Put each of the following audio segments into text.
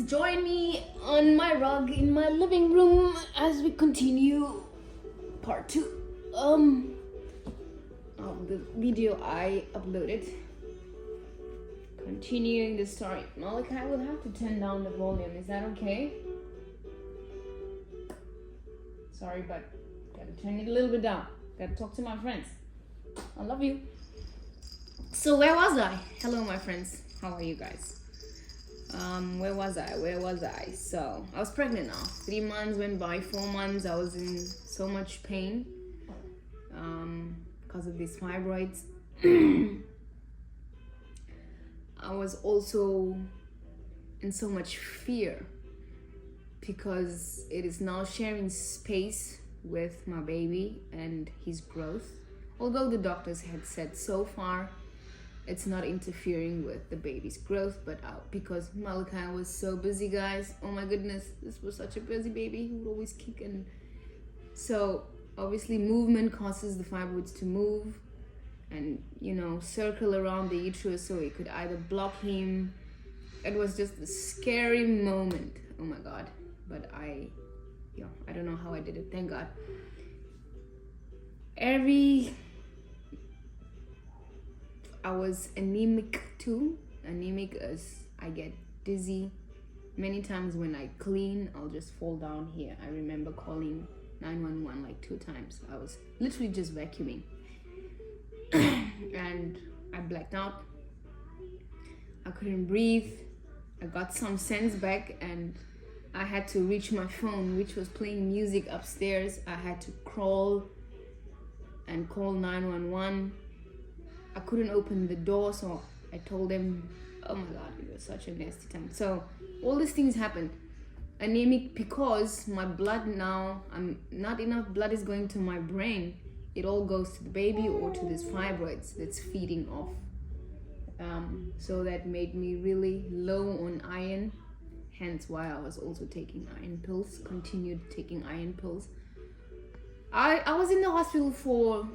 friends, join me on my rug in my living room as we continue part 2 of the video I uploaded. Continuing the story. Malachi will have to turn down the volume. Is that okay? Sorry, but gotta turn it a little bit down. Gotta talk to my friends. I love you. So where was I? Hello, my friends. How are you guys? Where was I? So I was pregnant now. 3 months went by, 4 months. I was in so much pain because of these fibroids. I was also in so much fear because it is now sharing space with my baby and his growth. Although the doctors had said so far it's not interfering with the baby's growth, but because Malachi was so busy, guys, oh my goodness, this was such a busy baby. He would always kick, and so obviously movement causes the fibroids to move and, you know, circle around the uterus, so it could either block him. It was just a scary moment. Oh my god. But I don't know how I did it, thank god. I was anemic too. Anemic as I get dizzy. Many times when I clean, I'll just fall down here. I remember calling 911 like 2 times. I was literally just vacuuming. And I blacked out. I couldn't breathe. I got some sense back and I had to reach my phone, which was playing music upstairs. I had to crawl and call 911. I couldn't open the door, so I told them, oh my god, it was such a nasty time. So all these things happened. Anemic because my blood now, not enough blood is going to my brain. It all goes to the baby or to these fibroids that's feeding off. So that made me really low on iron, hence why I was also taking iron pills, continued taking iron pills. I was in the hospital for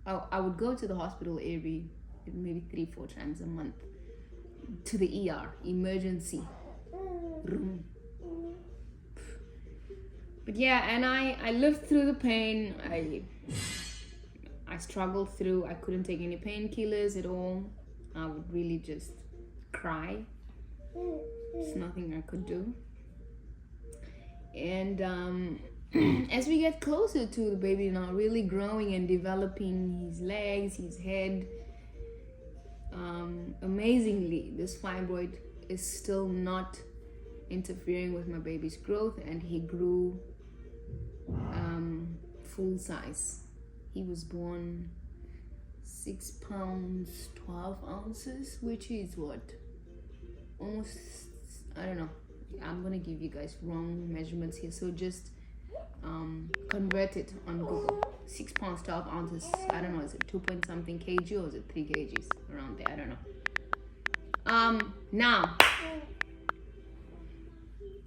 I would go to the hospital maybe 3-4 times a month to the ER, emergency room. But yeah, and I lived through the pain. I struggled through. I couldn't take any painkillers at all. I would really just cry. There's nothing I could do. And as we get closer to the baby now really growing and developing his legs, his head, amazingly, this fibroid is still not interfering with my baby's growth, and he grew full size. He was born 6 pounds 12 ounces, which is what, almost, I don't know, I'm gonna give you guys wrong measurements here, so just convert it on Google. 6 pounds 12 ounces, I don't know, is it 2 point something kg or is it 3 kgs around there? I don't know. Now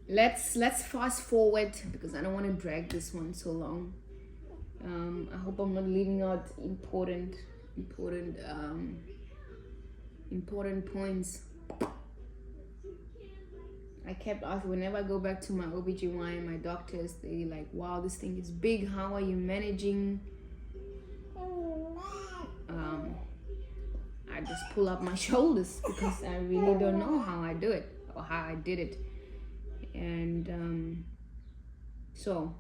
let's fast forward because I don't want to drag this one so long. I hope I'm not leaving out important points. I kept asking, whenever I go back to my OBGYN, my doctors, they like, wow, this thing is big, how are you managing? I just pull up my shoulders because I really don't know how I do it or how I did it. And so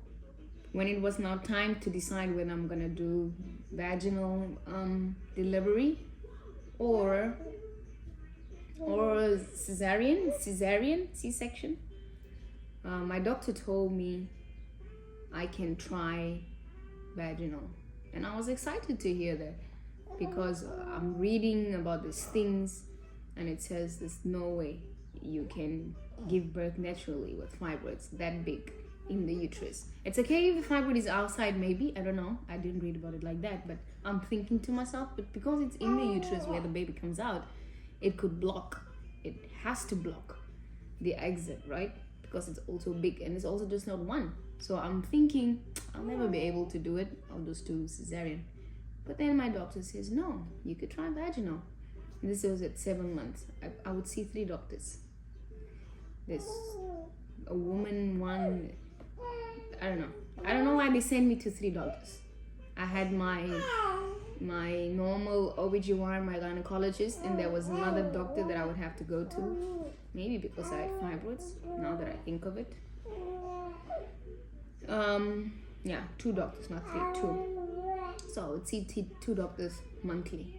when it was now time to decide whether I'm gonna do vaginal delivery or cesarean C-section, my doctor told me I can try vaginal, and I was excited to hear that because I'm reading about these things and it says there's no way you can give birth naturally with fibroids that big in the uterus. It's okay if the fibroid is outside, maybe, I don't know, I didn't read about it like that, but I'm thinking to myself, but because it's in the uterus where the baby comes out, it could block, it has to block the exit, right? Because it's also big and it's also just not one. So I'm thinking I'll never be able to do it, I'll just do cesarean. But then my doctor says, no, you could try vaginal. And this was at 7 months. I would see 3 doctors. This a woman one. I don't know why they sent me to 3 doctors. I had my normal OBGYN, my gynecologist, and there was another doctor that I would have to go to. Maybe because I had fibroids, now that I think of it. Yeah, 2 doctors, not 3, 2. So I would see 2 doctors monthly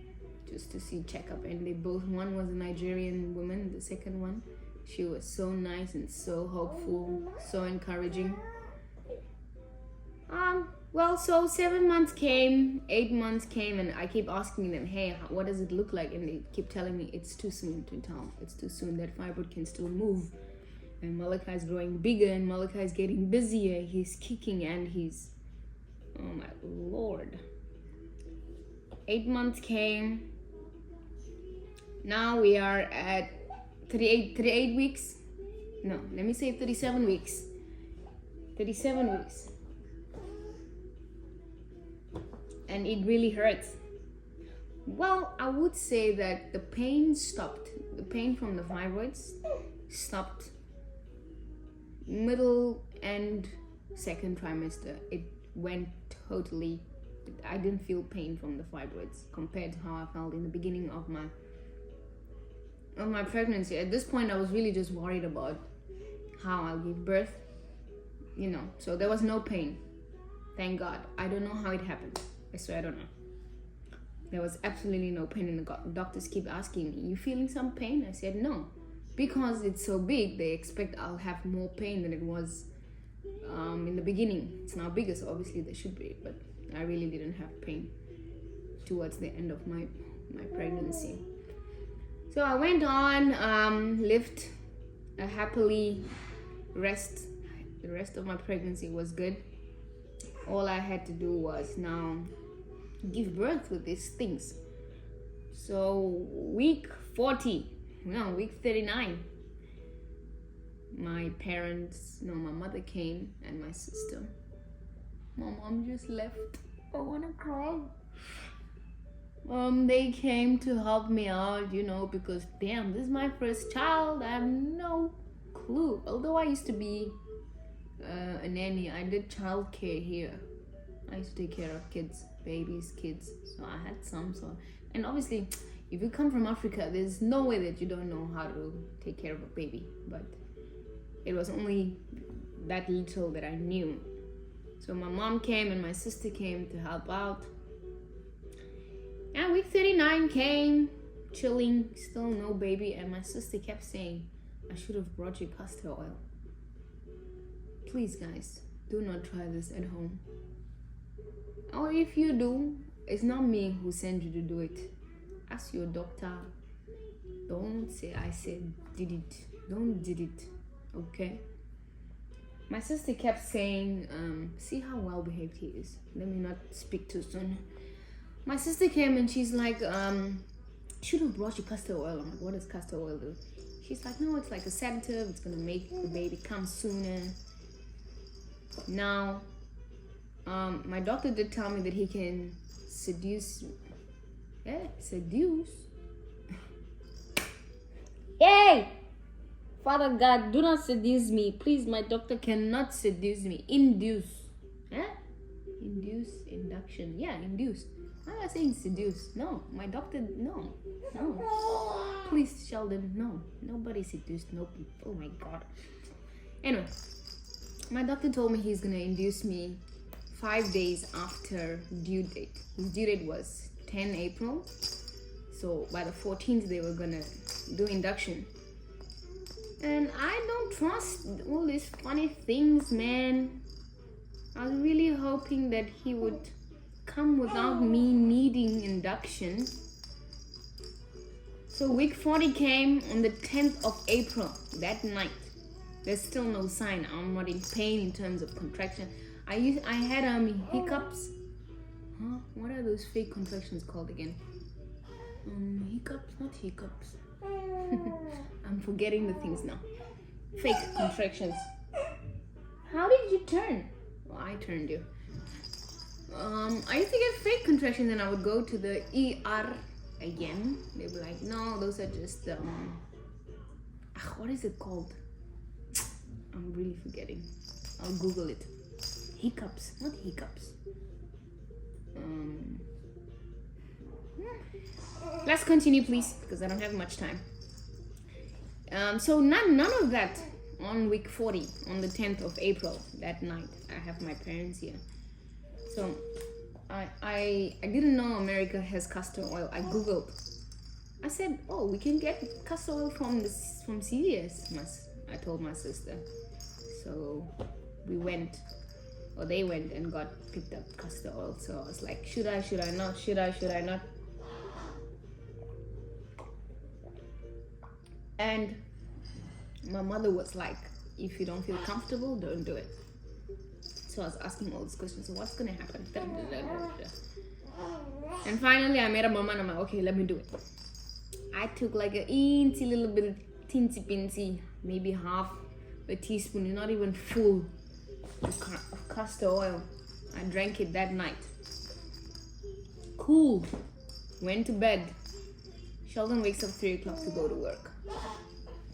just to see checkup, and they both, one was a Nigerian woman, the second one, she was so nice and so hopeful, so encouraging. Well, so 7 months came, 8 months came, and I keep asking them, hey, what does it look like? And they keep telling me it's too soon to tell. It's too soon. That fibroid can still move. And Malachi is growing bigger, and Malachi is getting busier. He's kicking, and he's, oh my Lord. 8 months came. Now we are at 38 weeks. No, let me say 37 weeks. 37 weeks. And it really hurts. Well, I would say that the pain stopped. The pain from the fibroids stopped middle and second trimester. It went totally. I didn't feel pain from the fibroids compared to how I felt in the beginning of my pregnancy. At this point, I was really just worried about how I'll give birth, so there was no pain. Thank God. I don't know how it happened. I swear I don't know. There was absolutely no pain, and the doctors keep asking me, you feeling some pain? I said no. Because it's so big, they expect I'll have more pain than it was in the beginning. It's now bigger, so obviously there should be, but I really didn't have pain towards the end of my pregnancy. So I went on, lived a happily rest. The rest of my pregnancy was good. All I had to do was now give birth with these things. So week 39, my mother came and my sister. My mom just left. I wanna cry. They came to help me out, because damn, this is my first child. I have no clue. Although I used to be a nanny, I did childcare here. I used to take care of kids, babies, kids. So I had some. And obviously, if you come from Africa, there's no way that you don't know how to take care of a baby. But it was only that little that I knew. So my mom came and my sister came to help out. And week 39 came, chilling, still no baby. And my sister kept saying, I should have brought you castor oil. Please, guys, do not try this at home. Or if you do, it's not me who sent you to do it. Ask your doctor. Don't say I said did it. Don't did it. Okay? My sister kept saying, see how well behaved he is. Let me not speak too soon. My sister came and she's like, should have brought you castor oil. I'm like, what does castor oil do? She's like, no, it's like a sedative. It's gonna make the baby come sooner. Now, my doctor did tell me that he can seduce. Yeah, seduce. Hey! Father God, do not seduce me. Please, my doctor cannot seduce me. Induce. Eh? Induce, induction. Yeah, induce. I'm not saying seduce. No, my doctor, no. Please, Sheldon, no. Nobody seduced, no. Oh my God. Anyway, my doctor told me he's gonna induce me 5 days after due date. His due date was 10 April. So by the 14th, they were gonna do induction. And I don't trust all these funny things, man. I was really hoping that he would come without me needing induction. So week 40 came on the 10th of April, that night. There's still no sign. I'm not in pain in terms of contraction. I had hiccups. Huh? What are those fake contractions called again? Hiccups, not hiccups. I'm forgetting the things now. Fake contractions. How did you turn? Well, I turned you. I used to get fake contractions and I would go to the ER again. They'd be like, no, those are just what is it called? I'm really forgetting. I'll Google it. Hiccups, not hiccups. Let's continue, please, because I don't have much time. So none of that on week 40, on the 10th of April, that night. I have my parents here. So I didn't know America has castor oil. I Googled. I said, oh, we can get castor oil from CVS. I told my sister. So they went and picked up castor oil. So I was like, should I not? And my mother was like, if you don't feel comfortable, don't do it. So I was asking all these questions. So what's gonna happen? And finally I made a mama and I'm like, okay, let me do it. I took like a little bit, teensy pinsy, maybe half a teaspoon, not even full, of castor oil. I drank it that night. Cool. Went to bed. Sheldon wakes up 3 o'clock to go to work.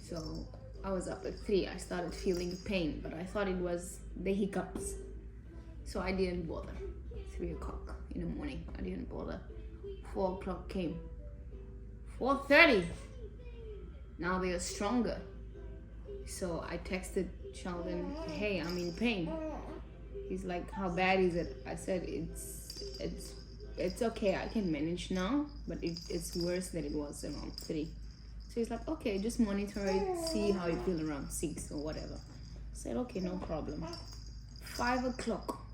So I was up at 3. I started feeling pain, but I thought it was the hiccups. So I didn't bother. 3 o'clock in the morning, I didn't bother. 4 o'clock came. 4:30. Now they are stronger. So I texted Sheldon, hey, I'm in pain. He's like, how bad is it? I said, it's okay, I can manage now, but it's worse than it was around 3. So he's like, okay, just monitor it, see how you feel around 6 or whatever. I said, okay, no problem. 5 o'clock.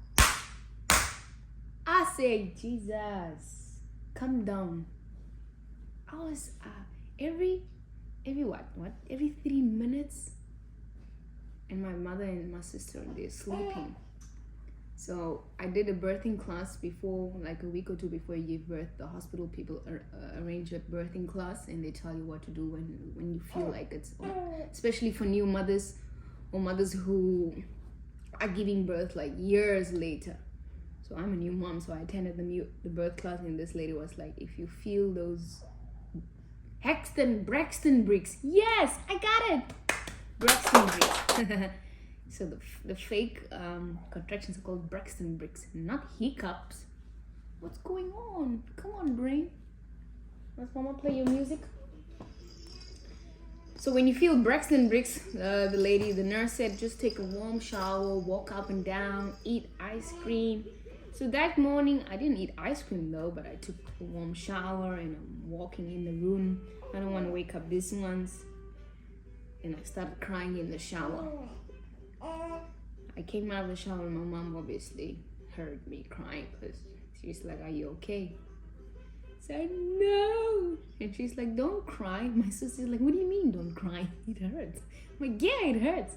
I said, Jesus, come down. I was every 3 minutes, and my mother and my sister, they're sleeping. So I did a birthing class before, like a week or 2 before you give birth. The hospital people arrange a birthing class, and they tell you what to do when you feel like it's on. Especially for new mothers or mothers who are giving birth like years later. So I'm a new mom, so I attended the birth class, and this lady was like, if you feel those Braxton bricks. Yes, I got it. Braxton bricks. So the fake contractions are called Braxton bricks, not hiccups. What's going on? Come on, brain. Let's mama play your music. So when you feel Braxton bricks, the nurse said, just take a warm shower, walk up and down, eat ice cream. So that morning, I didn't eat ice cream though, but I took a warm shower and I'm walking in the room. I don't want to wake up these ones. And I started crying in the shower. I came out of the shower and my mom obviously heard me crying because she's like, are you okay? I said, no. And she's like, don't cry. My sister's like, what do you mean don't cry? It hurts. I'm like, yeah, it hurts.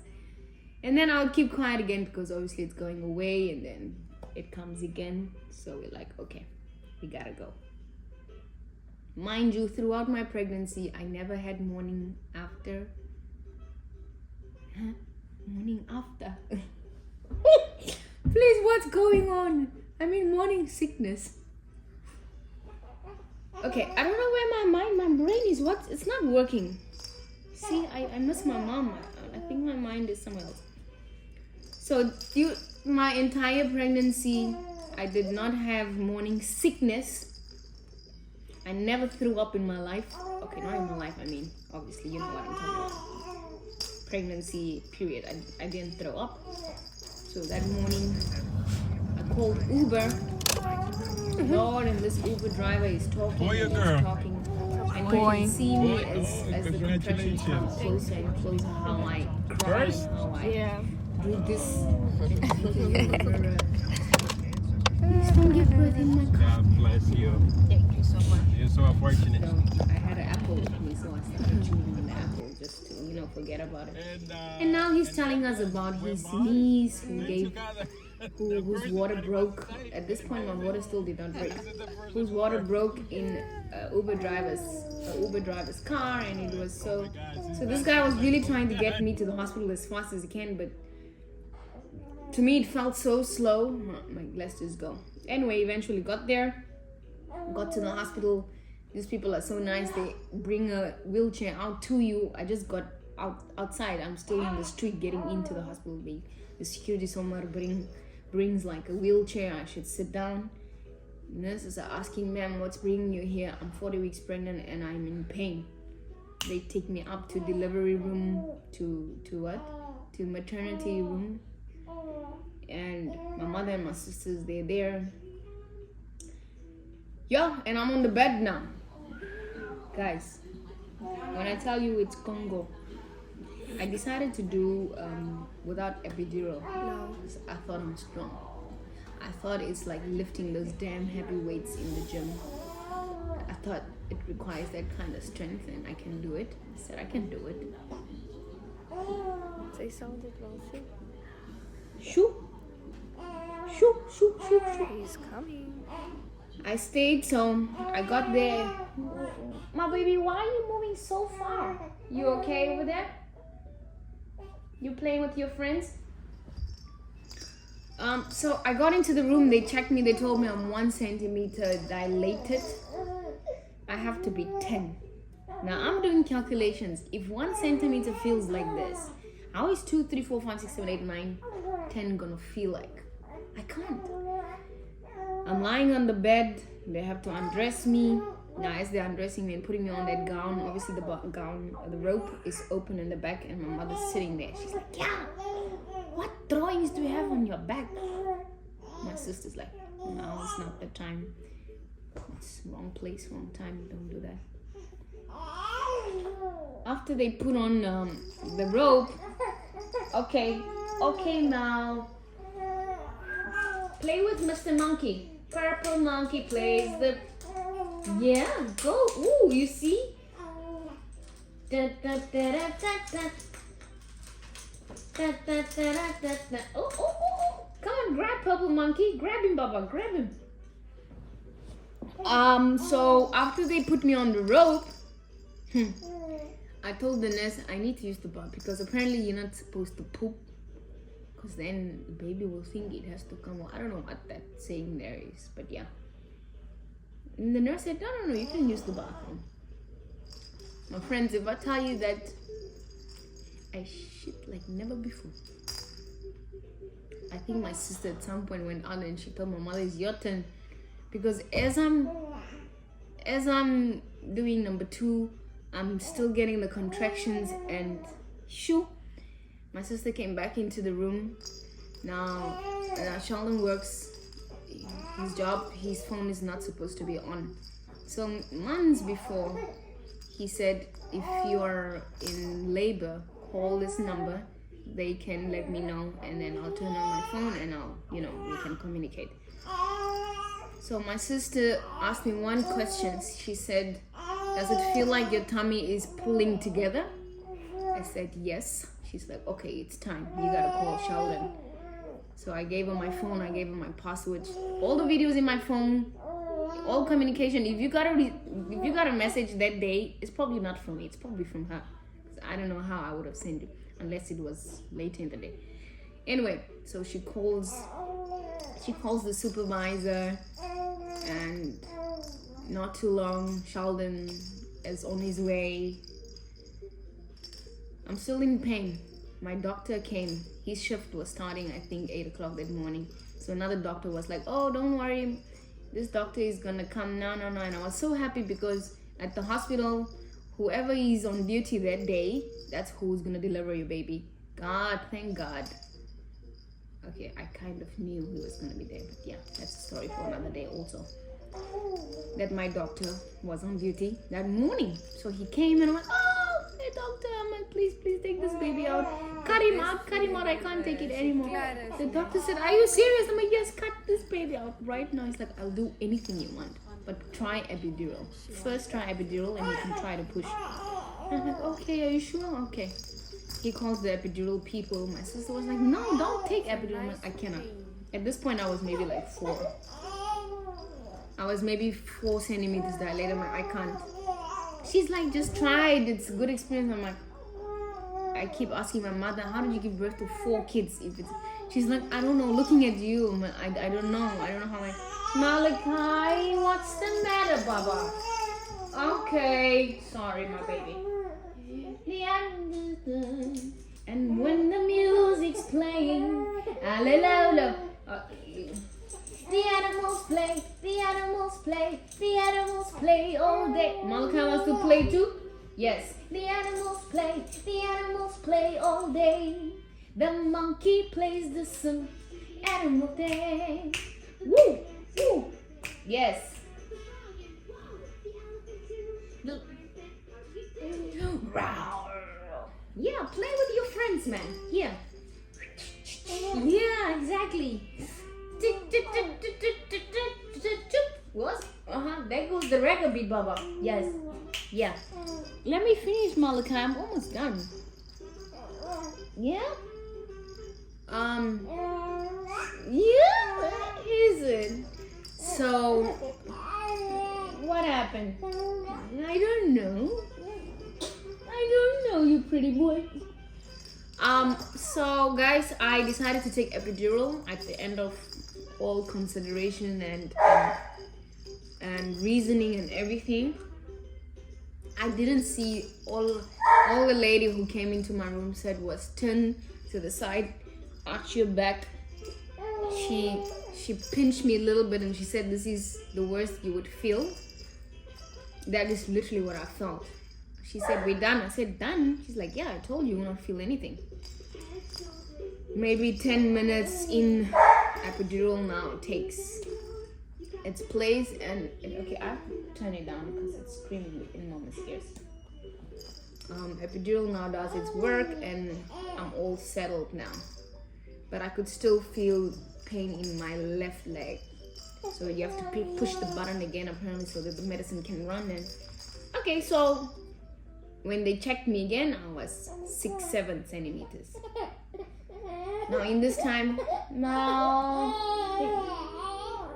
And then I'll keep quiet again because obviously it's going away and then it comes again. So we're like, okay, we gotta go. Mind you, throughout my pregnancy, I never had morning after. Morning after. Please, what's going on? I mean, morning sickness. Okay, I don't know where my brain is. It's not working. See, I miss my mom. I think my mind is somewhere else. So, my entire pregnancy, I did not have morning sickness. I never threw up in my life. Okay, not in my life, I mean, obviously, you know what I'm talking about. Pregnancy period, I didn't throw up. So that morning, I called Uber. Lord, and this Uber driver is talking, and he can see me as the contractions come closer and closer, how I cry, how I do this. Please don't give birth in my car. God bless you. Thank you so much. You're so fortunate. So I had an apple with me, so I started chewing on the apple just to, forget about it. And now he's telling us about his niece whose water broke. At this point, my water still did not break. Whose water broke in Uber driver's car, and it was so. So this guy was really trying to get me to the hospital as fast as he can, but to me it felt so slow. I'm like, let's just go. Anyway, eventually got there, got to the hospital. These people are so nice. They bring a wheelchair out to you. I just got outside. I'm still in the street getting into the hospital. The security somewhere brings like a wheelchair. I should sit down. Nurses are asking, ma'am, what's bringing you here? I'm 40 weeks pregnant and I'm in pain. They take me up to delivery room, to maternity room. And my mother and my sisters, they're there. Yeah, and I'm on the bed now. Guys, when I tell you it's Congo, I decided to do without epidural. No. I thought I'm strong. I thought it's like lifting those damn heavy weights in the gym. I thought it requires that kind of strength and I can do it. I said I can do it. They sounded wealthy. Shoo! Shoo, shoo, shoo, shoo. He's coming. I stayed, so I got there. My baby, why are you moving so far? You okay over there? You playing with your friends? So I got into the room, they checked me, they told me I'm 1 centimeter dilated. I have to be 10. Now I'm doing calculations. If 1 centimeter feels like this, how is 2, 3, 4, 5, 6, 7, 8, 9, 10 gonna feel like? I can't. I'm lying on the bed, they have to undress me. Now as they're undressing me and putting me on that gown, obviously the rope is open in the back and my mother's sitting there. She's like, yeah, what drawings do you have on your back? My sister's like, no, it's not the time. It's wrong place, wrong time, don't do that. After they put on the rope, okay now, play with Mr. Monkey. Purple monkey plays the... Yeah, go. Ooh, you see? Da, da, da, da, da, da. Da, da, da, da, da, da. Oh. Come on, grab Purple Monkey. Grab him, Baba. Grab him. So after they put me on the rope, I told the nurse I need to use the bath because apparently you're not supposed to poop because then the baby will think it has to come out. I don't know what that saying there is, but yeah. And the nurse said, no, you can use the bathroom. My friends, if I tell you that I shit like never before. I think my sister at some point went on and she told my mother, it's your turn. Because as I'm doing number 2, I'm still getting the contractions and shoo. My sister came back into the room. Now Sheldon works his job, his phone is not supposed to be on. So months before, he said, if you are in labor, call this number. They can let me know and then I'll turn on my phone and we can communicate. So my sister asked me one question. She said, does it feel like your tummy is pulling together? I said, yes. She's like, okay, it's time. You gotta call Sheldon. So I gave her my phone, I gave her my password, all the videos in my phone, all communication. If you got a message that day, it's probably not from me, it's probably from her. I don't know how I would have sent it unless it was later in the day. Anyway, so she calls the supervisor, and not too long, Sheldon is on his way. I'm still in pain. My doctor came. His shift was starting, I think, 8 o'clock that morning. So another doctor was like, oh, don't worry. This doctor is going to come now. And I was so happy because at the hospital, whoever is on duty that day, that's who's going to deliver your baby. God, thank God. Okay, I kind of knew he was going to be there. But yeah, that's a story for another day also. That my doctor was on duty that morning. So he came and I went, oh, hey doctor, I'm like, please take this baby out. Cut him out, I can't take it anymore. The doctor said, are you serious? I'm like, yes, cut this baby out right now. He's like, I'll do anything you want, but try epidural. First try epidural and you can try to push. And I'm like, okay, are you sure? Okay. He calls the epidural people. My sister was like, no, don't take epidural. I'm like, I cannot. At this point, I was maybe like 4. I was maybe 4 centimeters dilated. I'm like, I can't. She's like, just try it. It's a good experience. I'm like, I keep asking my mother, how did you give birth to 4 kids? She's like, I don't know. Looking at you, I'm like, I don't know. I don't know how I... Malachi, what's the matter, Baba? Okay. Sorry, my baby. And when the music's playing, the animals play, the animals play, the animals play all day. Malika wants to play too? Yes. The animals play all day. The monkey plays the song, animal day. Woo, woo. Yes. Yeah, play with your friends, man. Here. Yeah, exactly. What? There goes the reggae beat, Baba. Yes. Yeah. Let me finish, Malika. I'm almost done. Yeah? Yeah, is it? So, what happened? I don't know. You pretty boy. So guys, I decided to take epidural at the end of all consideration and reasoning and everything. I didn't see all the lady who came into my room said was turn to the side, arch your back. She pinched me a little bit and she said this is the worst you would feel. That is literally what I felt. She said, we're done. I said, done? She's like, yeah, I told you, you won't feel anything. Maybe 10 minutes in epidural now takes its place. And okay, I have to turn it down because it's screaming in mommy's ears. Epidural now does its work and I'm all settled now. But I could still feel pain in my left leg. So you have to push the button again apparently so that the medicine can run. And okay, so when they checked me again, I was 6-7 centimeters. Now in this time, now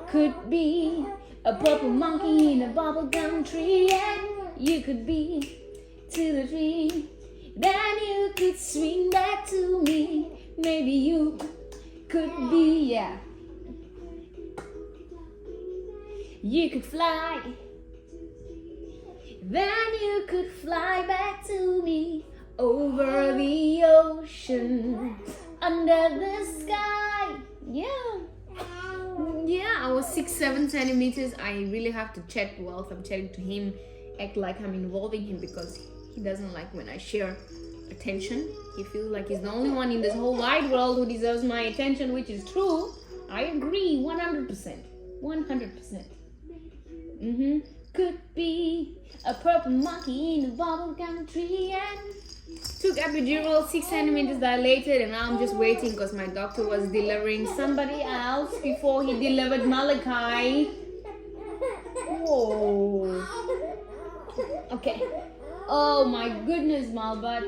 could be a purple monkey in a bubblegum tree, and you could be to the tree. Then you could swing back to me. Maybe you could be, yeah. You could fly. Then you could fly back to me over the ocean, under the sky. Yeah, I was 6-7 centimeters. I really have to chat whilst I'm chatting to him, act like I'm involving him because he doesn't like when I share attention. He feels like he's the only one in this whole wide world who deserves my attention, which is true. I agree 100%. 100%. Could be a purple monkey in a bubblegum tree, and took epidural, 6 centimeters dilated, and now I'm just waiting because my doctor was delivering somebody else before he delivered Malachi. Whoa. Okay. Oh my goodness, Malbut.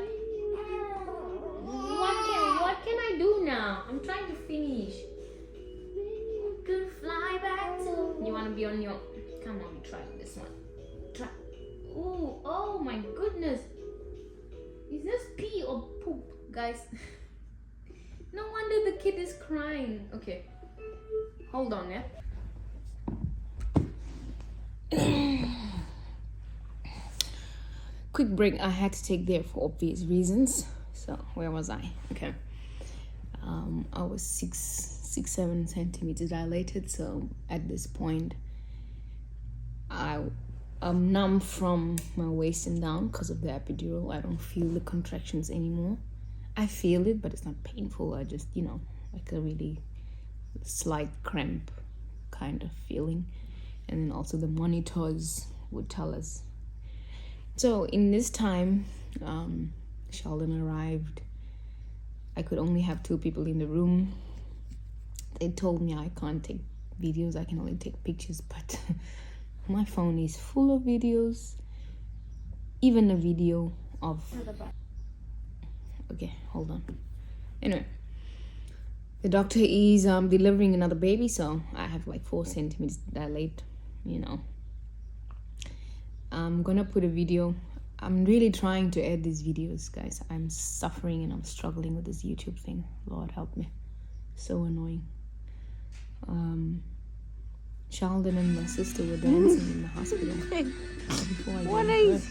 What can I do now? I'm trying to finish. Could fly back to. You want to be on your. Come on, try this one. Try. Ooh, oh my goodness. Is this pee or poop, guys? No wonder the kid is crying. Okay. Hold on, yeah. Quick break I had to take there for obvious reasons. So, where was I? Okay. I was 6-7 centimeters dilated, so at this point I'm numb from my waist and down because of the epidural. I don't feel the contractions anymore. I feel it, but it's not painful. I just, like a really slight cramp kind of feeling. And then also the monitors would tell us. So in this time, Sheldon arrived. I could only have 2 people in the room. They told me I can't take videos, I can only take pictures, but my phone is full of videos. Even a video of... Okay, hold on. Anyway, the doctor is delivering another baby, so I have like 4 centimeters dilate, I'm gonna put a video. I'm really trying to edit these videos, guys. I'm suffering and I'm struggling with this YouTube thing. Lord help me. So annoying. Sheldon and my sister were dancing in the hospital before I gave birth.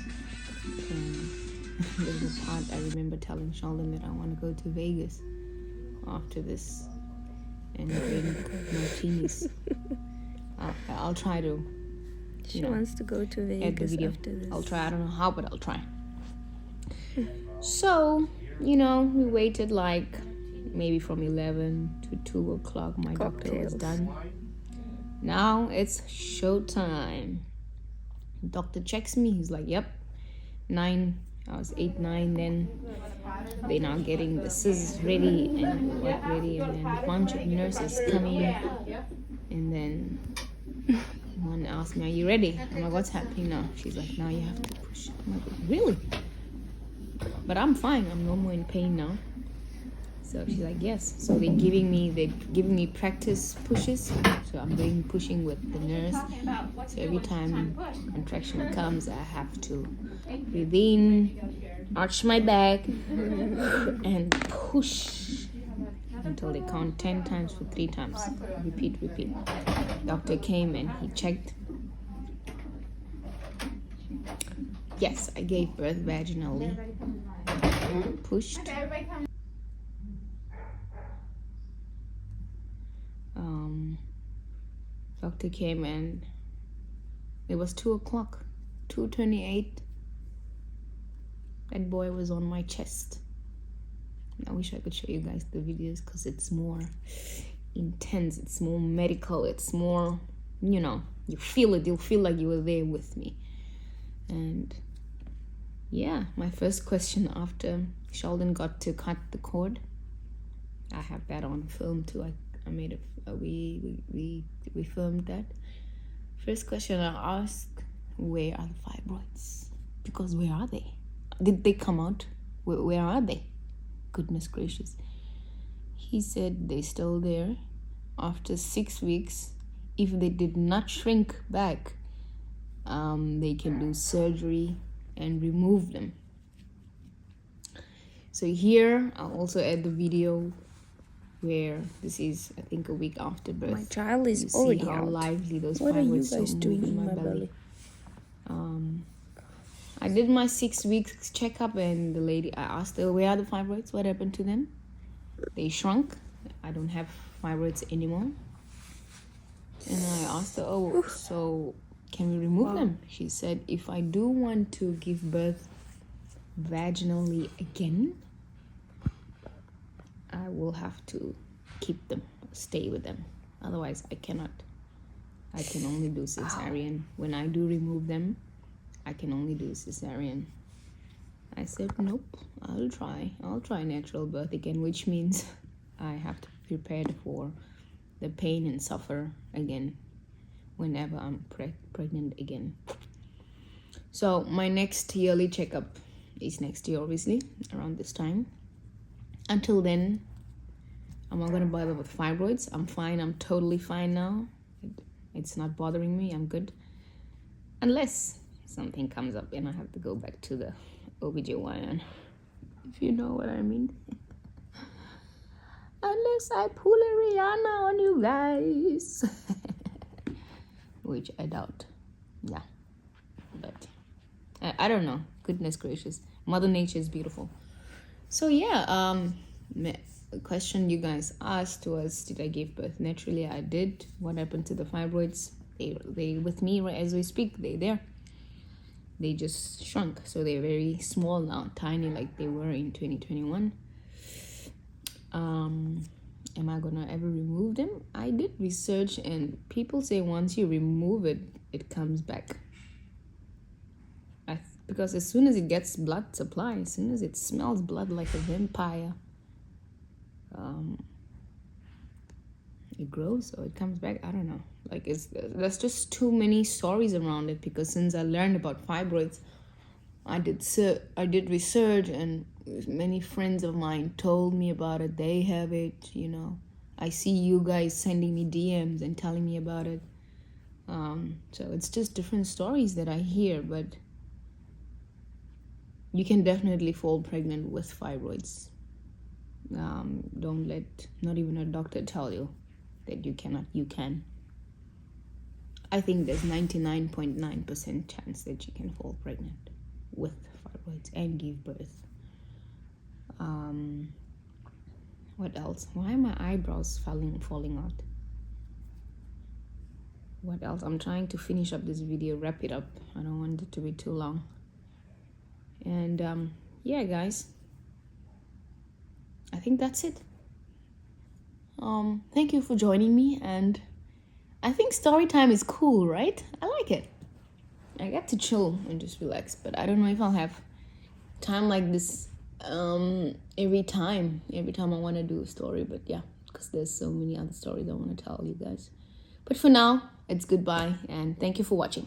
There's a part I remember telling Sheldon that I want to go to Vegas after this and drink martinis. I'll try to. She wants to go to Add the Vegas video. after this. I'll try. I don't know how, but I'll try. So, we waited like maybe from 11 to 2 o'clock. My doctor was done. Now it's showtime. Doctor checks me. He's like, yep, 9. I was 8, 9 then. They're now getting the scissors ready and what ready, and then a bunch of nurses coming. And then one asked me, are you ready? I'm like, what's happening now? She's like, now you have to push. I'm like, really? But I'm fine. I'm no more in pain now. So she's like, yes. So they're giving me practice pushes. So I'm doing pushing with the nurse. So every time contraction comes, I have to breathe in, arch my back, and push until they count 10 times for 3 times. Repeat. Doctor came and he checked. Yes, I gave birth vaginally. Pushed. Doctor came and it was 2 o'clock, 2:28. That boy was on my chest. I wish I could show you guys the videos because it's more intense, it's more medical, it's more, you feel it, you'll feel like you were there with me. And yeah, my first question after Sheldon got to cut the cord, I have that on film too. I made it. We filmed that. First question I asked, where are the fibroids? Because where are they? Did they come out? Where are they? Goodness gracious. He said they're still there. After 6 weeks, if they did not shrink back, they can do surgery and remove them. So here I'll also add the video where this is, I think, a week after birth. My child is you already see how out. lively those What are you fibroids guys doing in my belly? I did my 6 weeks checkup, and the lady, I asked her, where are the fibroids? What happened to them? They shrunk. I don't have fibroids anymore. And I asked her, so can we remove them? She said, if I do want to give birth vaginally again, I will have to keep them, stay with them. Otherwise, I cannot. I can only do cesarean. When I do remove them, I can only do cesarean. I said, nope, I'll try natural birth again, which means I have to be prepared for the pain and suffer again whenever I'm pregnant again. So my next yearly checkup is next year, obviously, around this time. Until then, I'm not going to bother with fibroids. I'm fine. I'm totally fine now. It's not bothering me. I'm good. Unless something comes up and I have to go back to the OBGYN, if you know what I mean. Unless I pull a Rihanna on you guys. Which I doubt. Yeah. But I don't know. Goodness gracious. Mother Nature is beautiful. So yeah, the question you guys asked was, did I give birth naturally? I did. What happened to the fibroids? They with me right as we speak. They're there. They just shrunk, so they're very small now, tiny like they were in 2021. Am I gonna ever remove them? I did research, and people say once you remove it, it comes back. Because as soon as it gets blood supply, as soon as it smells blood like a vampire, it grows or it comes back. I don't know. Like, there's just too many stories around it, because since I learned about fibroids, I did research, and many friends of mine told me about it. They have it, I see you guys sending me DMs and telling me about it. So it's just different stories that I hear, but you can definitely fall pregnant with fibroids. Don't let not even a doctor tell you that you cannot. You can. I think there's 99.9% chance that you can fall pregnant with fibroids and give birth. What else? Why are my eyebrows falling out? What else? I'm trying to finish up this video, wrap it up. I don't want it to be too long. And yeah, guys, I think that's it. Thank you for joining me, and I think story time is cool, right? I like it. I get to chill and just relax, but I don't know if I'll have time like this every time I want to do a story. But yeah, because there's so many other stories I want to tell you guys. But for now, it's goodbye, and thank you for watching.